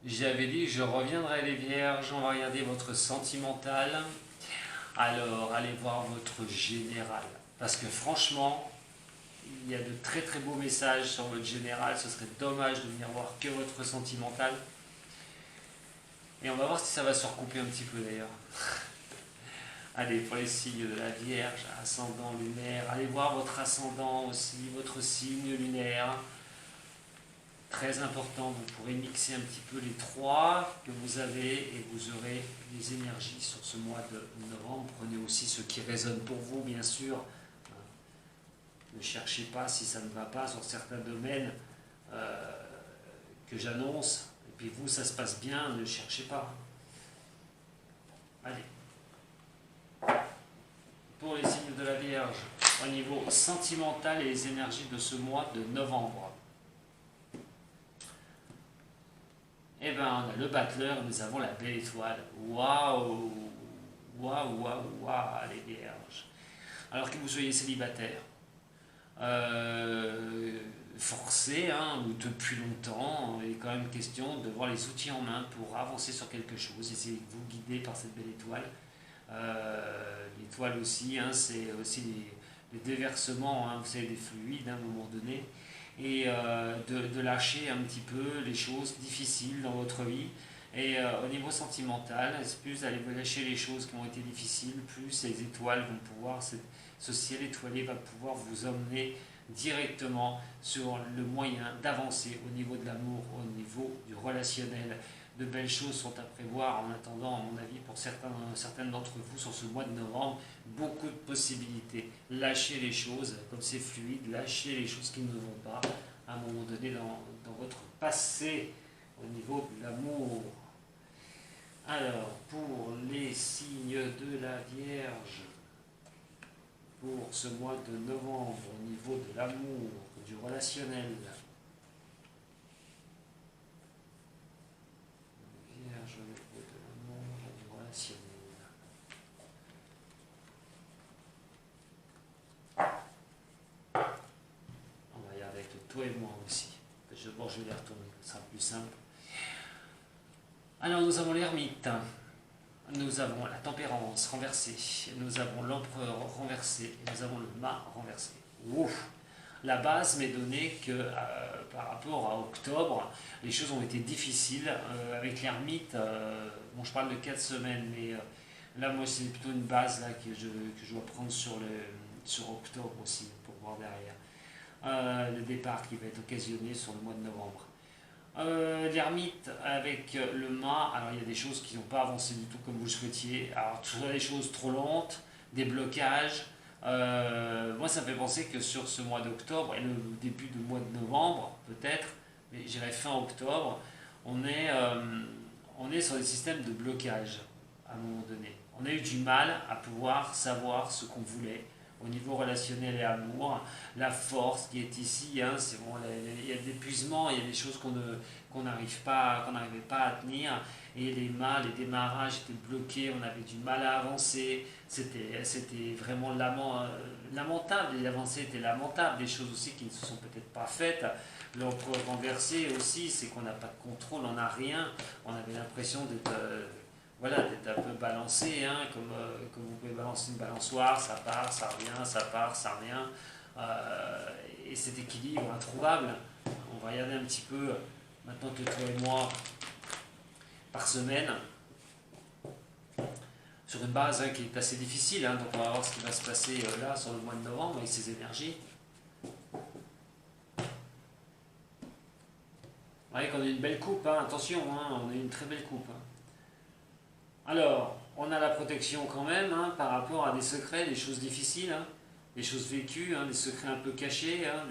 J'avais dit que je reviendrai les vierges, on va regarder votre sentimental. Alors, allez voir votre général. Parce que franchement, il y a de très très beaux messages sur votre général. Ce serait dommage de venir voir que votre sentimental. Et on va voir si ça va se recouper un petit peu d'ailleurs. Allez, pour les signes de la Vierge, ascendant lunaire, allez voir votre ascendant aussi, votre signe lunaire. Très important, vous pourrez mixer un petit peu les trois que vous avez et vous aurez les énergies sur ce mois de novembre. Prenez aussi ce qui résonne pour vous, bien sûr. Ne cherchez pas si ça ne va pas sur certains domaines euh, que j'annonce. Et puis vous, ça se passe bien, ne cherchez pas. Allez. Pour les signes de la Vierge, au niveau sentimental et les énergies de ce mois de novembre. Eh bien, on a le battleur, nous avons la belle étoile. Waouh! Waouh, waouh, waouh, les vierges. Alors que vous soyez célibataire, forcé, hein, ou depuis longtemps, il est quand même question de voir les outils en main pour avancer sur quelque chose. Essayez de vous guider par cette belle étoile. L'étoile aussi, hein, c'est aussi les déversements, hein, vous savez, des fluides à un moment donné, et de lâcher un petit peu les choses difficiles dans votre vie. Et au niveau sentimental, plus vous allez vous lâcher les choses qui ont été difficiles, plus les étoiles vont pouvoir, ce ciel étoilé va pouvoir vous emmener directement sur le moyen d'avancer au niveau de l'amour, au niveau du relationnel. De belles choses sont à prévoir en attendant, à mon avis, pour certaines d'entre vous sur ce mois de novembre. Beaucoup de possibilités. Lâchez les choses, comme c'est fluide, lâchez les choses qui ne vont pas à un moment donné dans votre passé au niveau de l'amour. Alors, pour les signes de la Vierge, pour ce mois de novembre, au niveau de l'amour, du relationnel, Vierge au niveau de l'amour, du relationnel. On va regarder avec toi et moi aussi. D'abord, je vais les retourner, ce sera plus simple. Alors, nous avons l'ermite, nous avons la tempérance renversée, nous avons l'empereur renversé, et nous avons le mât renversé. Ouf. La base m'est donnée que par rapport à octobre, les choses ont été difficiles. Avec l'ermite, bon, je parle de 4 semaines, mais là, moi, c'est plutôt une base là, que je dois prendre sur octobre aussi, pour voir derrière. Le départ qui va être occasionné sur le mois de novembre. L'ermite avec le mât, alors il y a des choses qui n'ont pas avancé du tout comme vous le souhaitiez. Alors, soit des choses trop lentes, des blocages. Moi, ça me fait penser que sur ce mois d'octobre et le début du mois de novembre, peut-être, mais j'irai fin octobre, on est sur des systèmes de blocage à un moment donné. On a eu du mal à pouvoir savoir ce qu'on voulait au niveau relationnel et amour. La force qui est ici, hein, c'est bon, il y a de l'épuisement, il y a des choses qu'on n'arrivait pas à tenir, et les les démarrages étaient bloqués, on avait du mal à avancer, c'était vraiment lamentable, les avancées étaient lamentables, des choses aussi qui ne se sont peut-être pas faites. L'empereur renversé aussi, c'est qu'on n'a pas de contrôle, on n'a rien, on avait l'impression d'être voilà, d'être un peu balancé, hein, comme vous pouvez balancer une balançoire, ça part, ça revient, ça part, ça revient. Et cet équilibre introuvable, on va regarder un petit peu, maintenant que toi et moi, par semaine, sur une base, hein, qui est assez difficile, hein, donc on va voir ce qui va se passer là sur le mois de novembre avec ces énergies. Vous voyez qu'on a une belle coupe, hein, attention, hein, on a une très belle coupe. Hein. Alors, on a la protection quand même, hein, par rapport à des secrets, des choses difficiles, hein, des choses vécues, hein, des secrets un peu cachés, hein,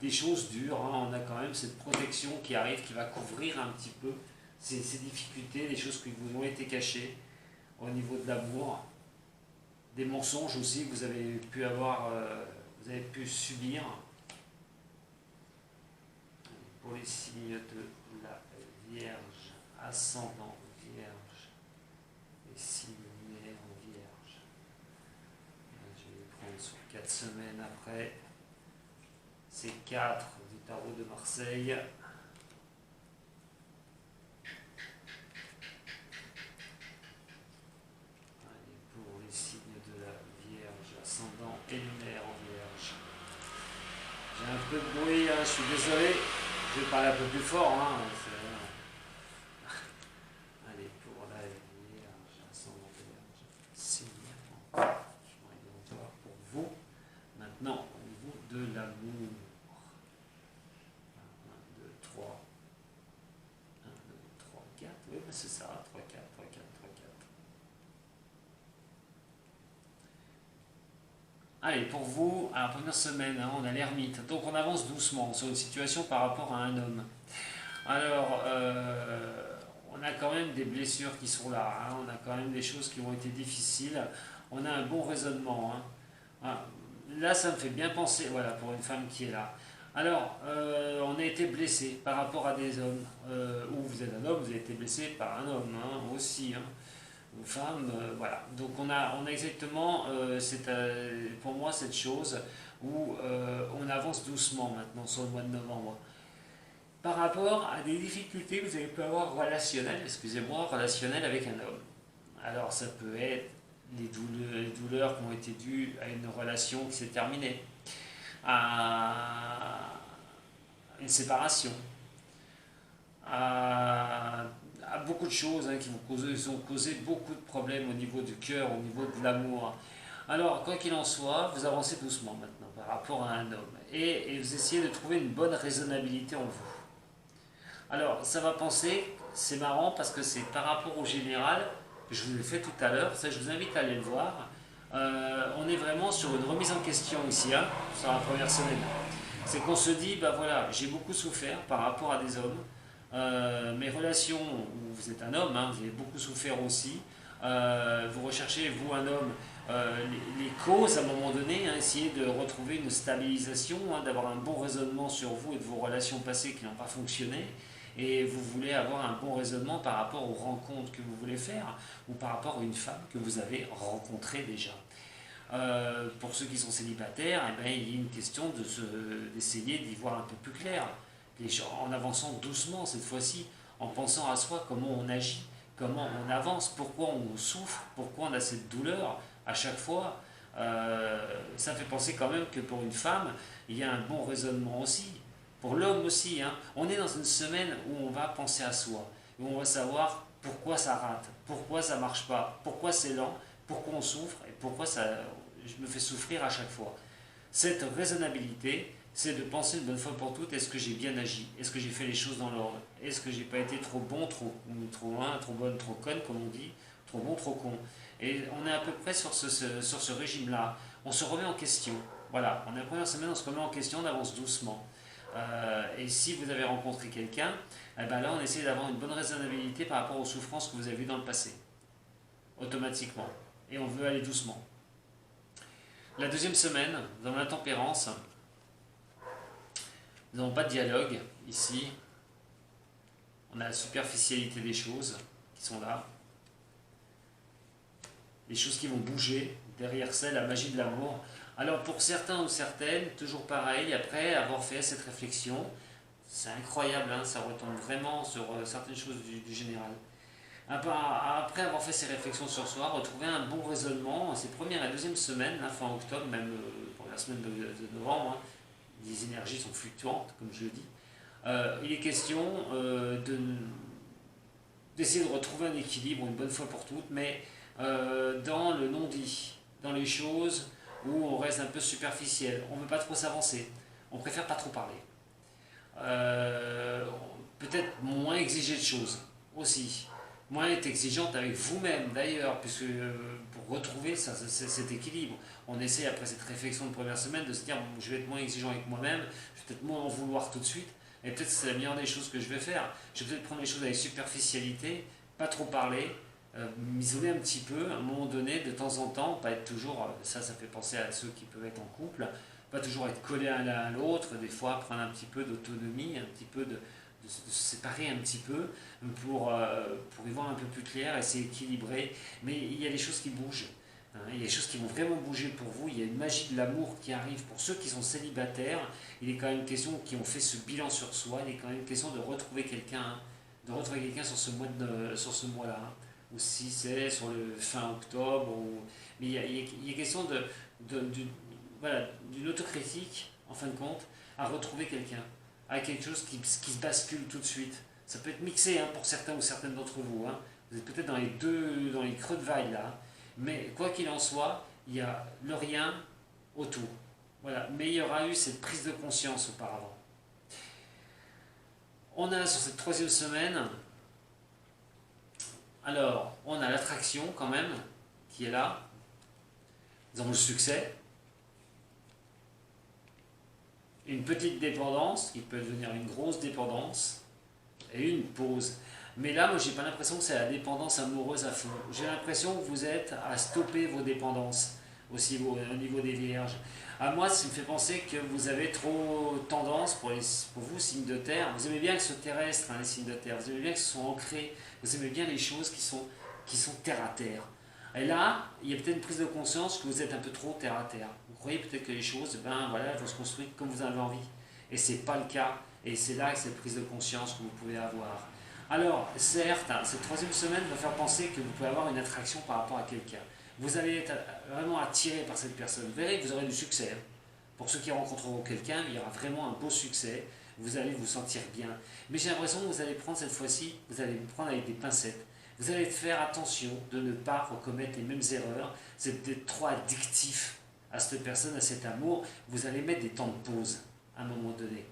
des choses dures. Hein. On a quand même cette protection qui arrive, qui va couvrir un petit peu ces difficultés, des choses qui vous ont été cachées au niveau de l'amour, des mensonges aussi que vous avez pu avoir, vous avez pu subir. Pour les signes de la Vierge, ascendant Vierge, et signes lunaires en Vierge. Je vais les prendre sur 4 semaines après. C'est 4 du tarot de Marseille. suis désolé, je vais parler un peu plus fort. Hein, allez, pour la pour vous. Maintenant, au niveau de l'amour. 1, 2, 3. 1, 2, 3, 4. Oui, c'est ça. 3, 4, 3, 4, 3, 4. Allez, pour vous, à la première semaine, hein, on a l'ermite. Donc on avance doucement sur une situation par rapport à un homme. Alors, on a quand même des blessures qui sont là. Hein, on a quand même des choses qui ont été difficiles. On a un bon raisonnement. Hein. Ah, là, ça me fait bien penser, voilà, pour une femme qui est là. Alors, on a été blessé par rapport à des hommes. Ou vous êtes un homme, vous avez été blessé par un homme hein, aussi. Hein. Une femme, voilà. Donc on a exactement, pour moi, cette chose où on avance doucement maintenant sur le mois de novembre. Par rapport à des difficultés que vous avez pu avoir relationnelles avec un homme. Alors ça peut être les douleurs qui ont été dues à une relation qui s'est terminée, à une séparation, à beaucoup de choses hein, qui vous ont causé beaucoup de problèmes au niveau du cœur, au niveau de l'amour. Alors, quoi qu'il en soit, vous avancez doucement maintenant par rapport à un homme et vous essayez de trouver une bonne raisonnabilité en vous. Alors, ça va penser, c'est marrant parce que c'est par rapport au général, que je vous ai fait tout à l'heure, ça je vous invite à aller le voir. On est vraiment sur une remise en question ici, hein, sur la première semaine. C'est qu'on se dit, bah voilà, j'ai beaucoup souffert par rapport à des hommes. Mes relations, où vous êtes un homme, hein, vous avez beaucoup souffert aussi. Vous recherchez, vous un homme, les causes à un moment donné, hein, essayer de retrouver une stabilisation, hein, d'avoir un bon raisonnement sur vous et de vos relations passées qui n'ont pas fonctionné. Et vous voulez avoir un bon raisonnement par rapport aux rencontres que vous voulez faire ou par rapport à une femme que vous avez rencontrée déjà. Pour ceux qui sont célibataires, eh ben, il y a une question d'essayer d'y voir un peu plus clair, en avançant doucement cette fois-ci, en pensant à soi, comment on agit, comment on avance, pourquoi on souffre, pourquoi on a cette douleur à chaque fois. Ça fait penser quand même que pour une femme, il y a un bon raisonnement aussi. Pour l'homme aussi, hein. On est dans une semaine où on va penser à soi, où on va savoir pourquoi ça rate, pourquoi ça marche pas, pourquoi c'est lent, pourquoi on souffre et pourquoi je me fais souffrir à chaque fois. Cette raisonnabilité, c'est de penser une bonne fois pour toutes, est-ce que j'ai bien agi? Est-ce que j'ai fait les choses dans l'ordre? Est-ce que j'ai pas été trop bon, trop loin, trop bonne, trop conne, comme on dit? Trop bon, trop con. Et on est à peu près sur ce régime-là. On se remet en question. Voilà, on est la première semaine, on se remet en question, on avance doucement. Et si vous avez rencontré quelqu'un, eh ben là on essaie d'avoir une bonne raisonnabilité par rapport aux souffrances que vous avez eues dans le passé. Automatiquement. Et on veut aller doucement. La deuxième semaine, dans la tempérance, nous n'avons pas de dialogue ici. On a la superficialité des choses qui sont là. Les choses qui vont bouger. Derrière ça, la magie de l'amour. Alors pour certains ou certaines, toujours pareil, après avoir fait cette réflexion, c'est incroyable, hein, ça retombe vraiment sur certaines choses du général. Après avoir fait ces réflexions sur soi, retrouver un bon raisonnement, ces premières et deuxième semaines, hein, fin octobre, même pour la semaine de novembre, hein, les énergies sont fluctuantes, comme je le dis. Il est question d'essayer de retrouver un équilibre une bonne fois pour toutes, mais dans le non-dit, dans les choses où on reste un peu superficiel, on ne veut pas trop s'avancer, on préfère pas trop parler. Peut-être moins exiger de choses aussi, moins être exigeante avec vous-même d'ailleurs, puisque pour retrouver cet équilibre, on essaie après cette réflexion de première semaine de se dire bon, je vais être moins exigeant avec moi-même, je vais peut-être moins en vouloir tout de suite, et peut-être c'est la meilleure des choses que je vais faire. Je vais peut-être prendre les choses avec superficialité, pas trop parler, m'isoler un petit peu, à un moment donné, de temps en temps, pas être toujours, ça fait penser à ceux qui peuvent être en couple, pas toujours être collés l'un à l'autre, des fois prendre un petit peu d'autonomie, un petit peu de se séparer un petit peu pour y voir un peu plus clair et s'équilibrer. Mais il y a des choses qui bougent, hein, il y a des choses qui vont vraiment bouger pour vous, il y a une magie de l'amour qui arrive pour ceux qui sont célibataires, il est quand même question, qui ont fait ce bilan sur soi, il est quand même question de retrouver quelqu'un, hein, sur ce mois-là. Hein. Ou si c'est sur le fin octobre, mais il y a question d'une autocritique, en fin de compte, à retrouver quelqu'un. à quelque chose qui se bascule tout de suite. Ça peut être mixé hein, pour certains ou certaines d'entre vous. Hein. Vous êtes peut-être dans les creux de vague là. Mais quoi qu'il en soit, il y a le rien autour. Voilà. Mais il y aura eu cette prise de conscience auparavant. On a sur cette troisième semaine, alors on a l'attraction quand même qui est là. Nous avons le succès, une petite dépendance qui peut devenir une grosse dépendance et une pause. Mais là, moi, j'ai pas l'impression que c'est la dépendance amoureuse à fond. J'ai l'impression que vous êtes à stopper vos dépendances aussi au niveau des vierges. À moi, ça me fait penser que vous avez trop tendance, pour vous, signes de terre, vous aimez bien que ce soit terrestre, hein, les signes de terre, vous aimez bien que ce soit ancré, vous aimez bien les choses qui sont terre à terre. Et là, il y a peut-être une prise de conscience que vous êtes un peu trop terre à terre. Vous croyez peut-être que les choses, ben voilà, elles vont se construire comme vous avez envie. Et c'est pas le cas. Et c'est là que cette prise de conscience que vous pouvez avoir. Alors, certes, hein, cette troisième semaine va faire penser que vous pouvez avoir une attraction par rapport à quelqu'un. Vous allez être vraiment attiré par cette personne. Vous verrez que vous aurez du succès. Hein. Pour ceux qui rencontreront quelqu'un, il y aura vraiment un beau succès. Vous allez vous sentir bien. Mais j'ai l'impression que vous allez prendre cette fois-ci, vous allez vous prendre avec des pincettes. Vous allez faire attention de ne pas recommettre les mêmes erreurs. C'est d'être trop addictif à cette personne, à cet amour. Vous allez mettre des temps de pause à un moment donné.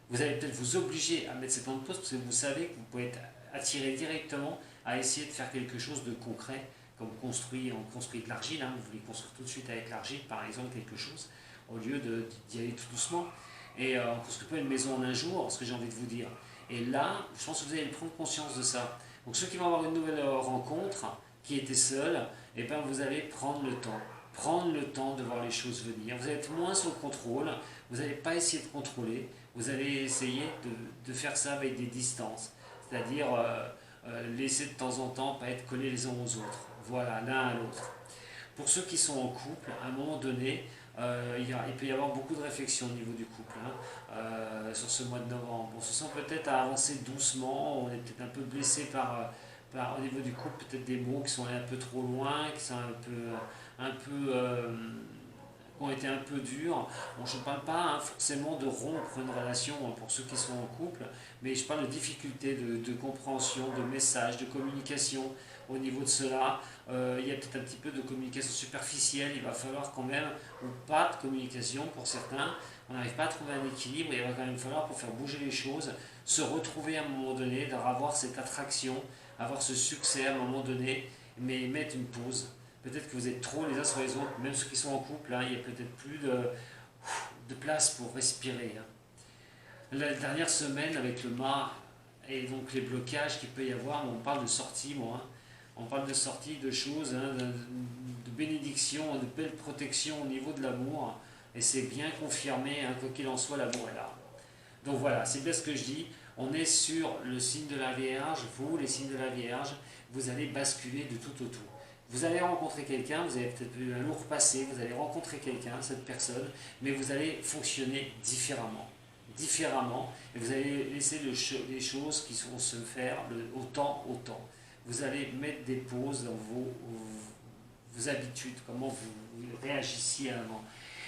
Vous allez peut-être vous obliger à mettre ces temps de pause parce que vous savez que vous pouvez être attiré directement à essayer de faire quelque chose de concret, comme on construit de l'argile. Hein. Vous voulez construire tout de suite avec l'argile, par exemple, quelque chose, au lieu d'y aller tout doucement. Et on ne construit pas une maison en un jour, ce que j'ai envie de vous dire. Et là, je pense que vous allez prendre conscience de ça. Donc ceux qui vont avoir une nouvelle rencontre, qui étaient seuls, eh ben vous allez prendre le temps. Prendre le temps de voir les choses venir. Vous allez être moins sous le contrôle, vous n'allez pas essayer de contrôler, vous allez essayer de faire ça avec des distances. C'est-à-dire laisser de temps en temps pas être collés les uns aux autres. Voilà, l'un à l'autre. Pour ceux qui sont en couple, à un moment donné, il peut y avoir beaucoup de réflexions au niveau du couple hein, sur ce mois de novembre. On se sent peut-être à avancer doucement, on est peut-être un peu blessé au niveau du couple, peut-être des mots qui sont allés un peu trop loin, qui sont qui ont été un peu durs. Bon, je ne parle pas hein, forcément de rompre une relation hein, pour ceux qui sont en couple, mais je parle de difficultés de compréhension, de messages, de communication au niveau de cela. Il y a peut-être un petit peu de communication superficielle, il va falloir quand même, ou pas de communication pour certains, on n'arrive pas à trouver un équilibre, il va quand même falloir pour faire bouger les choses, se retrouver à un moment donné, avoir cette attraction, avoir ce succès à un moment donné, mais mettre une pause. Peut-être que vous êtes trop les uns sur les autres, même ceux qui sont en couple, hein, il n'y a peut-être plus de place pour respirer. Hein. La dernière semaine avec le mât et donc les blocages qu'il peut y avoir, on parle de sortie, moi. Hein. On parle de sortie, de choses, hein, de bénédiction, de belle protection au niveau de l'amour. Et c'est bien confirmé, hein, quoi qu'il en soit, l'amour est là. Donc voilà, c'est bien ce que je dis. On est sur le signe de la Vierge. Vous, les signes de la Vierge, vous allez basculer de tout au tout. Vous allez rencontrer quelqu'un, vous avez peut-être eu un lourd passé, vous allez rencontrer quelqu'un, cette personne, mais vous allez fonctionner différemment. Différemment, et vous allez laisser les choses qui vont se faire au temps. Vous allez mettre des pauses dans vos habitudes, comment vous réagissiez avant.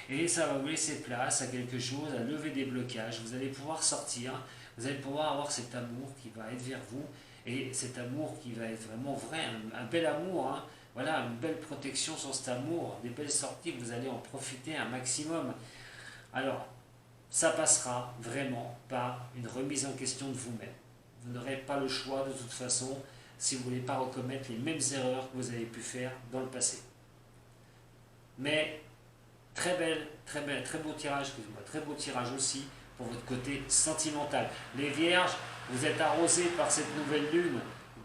Et ça va vous laisser place à quelque chose, à lever des blocages. Vous allez pouvoir sortir, vous allez pouvoir avoir cet amour qui va être vers vous, et cet amour qui va être vraiment vrai, un bel amour. Hein. Voilà, une belle protection sur cet amour, des belles sorties, vous allez en profiter un maximum. Alors, ça passera vraiment par une remise en question de vous-même. Vous n'aurez pas le choix de toute façon si vous ne voulez pas recommettre les mêmes erreurs que vous avez pu faire dans le passé. Mais très beau tirage, excusez-moi, très beau tirage aussi pour votre côté sentimental. Les Vierges, vous êtes arrosés par cette nouvelle lune,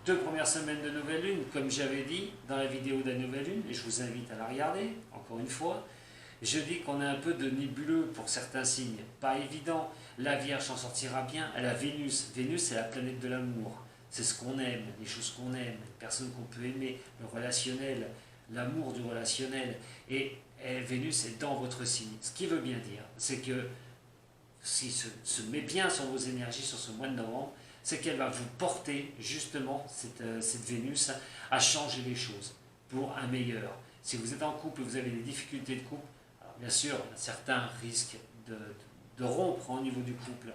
2 premières semaines de nouvelle lune, comme j'avais dit dans la vidéo de la nouvelle lune, et je vous invite à la regarder, encore une fois. Je dis qu'on a un peu de nébuleux pour certains signes, pas évident. La Vierge s'en sortira bien. Elle a Vénus. Vénus, c'est la planète de l'amour. C'est ce qu'on aime, les choses qu'on aime, les personnes qu'on peut aimer, le relationnel, l'amour du relationnel. Et Vénus est dans votre signe. Ce qui veut bien dire, c'est que si se met bien sur vos énergies sur ce mois de novembre, c'est qu'elle va vous porter justement, cette Vénus, à changer les choses pour un meilleur. Si vous êtes en couple et vous avez des difficultés de couple, bien sûr, certains risquent de rompre au niveau du couple,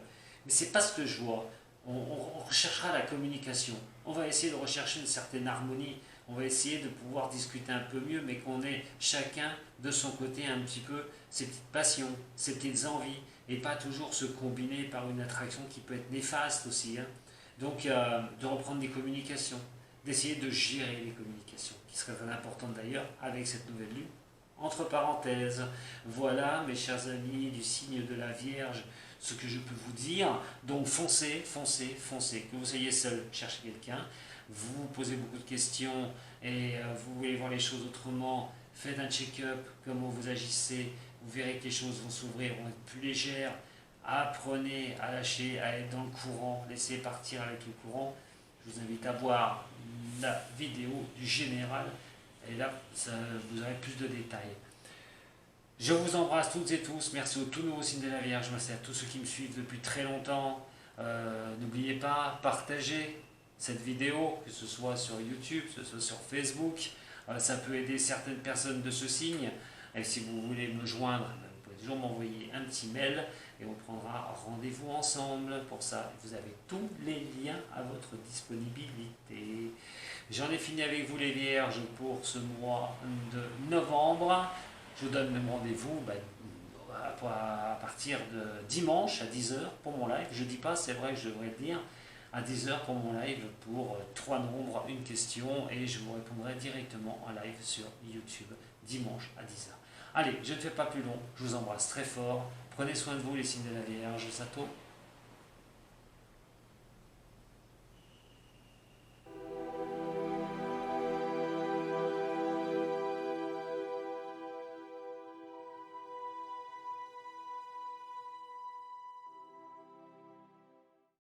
Mais c'est pas ce que je vois. On recherchera la communication. On va essayer de rechercher une certaine harmonie. On va essayer de pouvoir discuter un peu mieux, mais qu'on ait chacun de son côté un petit peu ses petites passions, ses petites envies, et pas toujours se combiner par une attraction qui peut être néfaste aussi, hein. Donc, de reprendre des communications, d'essayer de gérer les communications, qui serait très importante d'ailleurs avec cette nouvelle lune. Entre parenthèses, voilà mes chers amis du signe de la Vierge, ce que je peux vous dire. Donc foncez, foncez, foncez. Que vous soyez seul, cherchez quelqu'un. Vous vous posez beaucoup de questions et vous voulez voir les choses autrement. Faites un check-up, comment vous agissez. Vous verrez que les choses vont s'ouvrir, vont être plus légères. Apprenez à lâcher, à être dans le courant, laissez partir avec le courant. Je vous invite à voir la vidéo du général et là vous aurez plus de détails. Je vous embrasse toutes et tous, merci aux tout nouveaux signes de la Vierge, merci à tous ceux qui me suivent depuis très longtemps. N'oubliez pas, partagez cette vidéo, que ce soit sur YouTube, que ce soit sur Facebook. Ça peut aider certaines personnes de ce signe. Et si vous voulez me joindre, vous pouvez toujours m'envoyer un petit mail et on prendra rendez-vous ensemble. Pour ça, vous avez tous les liens à votre disponibilité. J'en ai fini avec vous les Vierges pour ce mois de novembre. Je vous donne même rendez-vous à partir de dimanche à 10 h pour mon live. Je ne dis pas, c'est vrai que je devrais le dire, à 10 h pour mon live pour 3 nombres, une question, et je vous répondrai directement en live sur YouTube dimanche à 10 h. Allez, je ne fais pas plus long, je vous embrasse très fort. Prenez soin de vous les signes de la Vierge, Sato.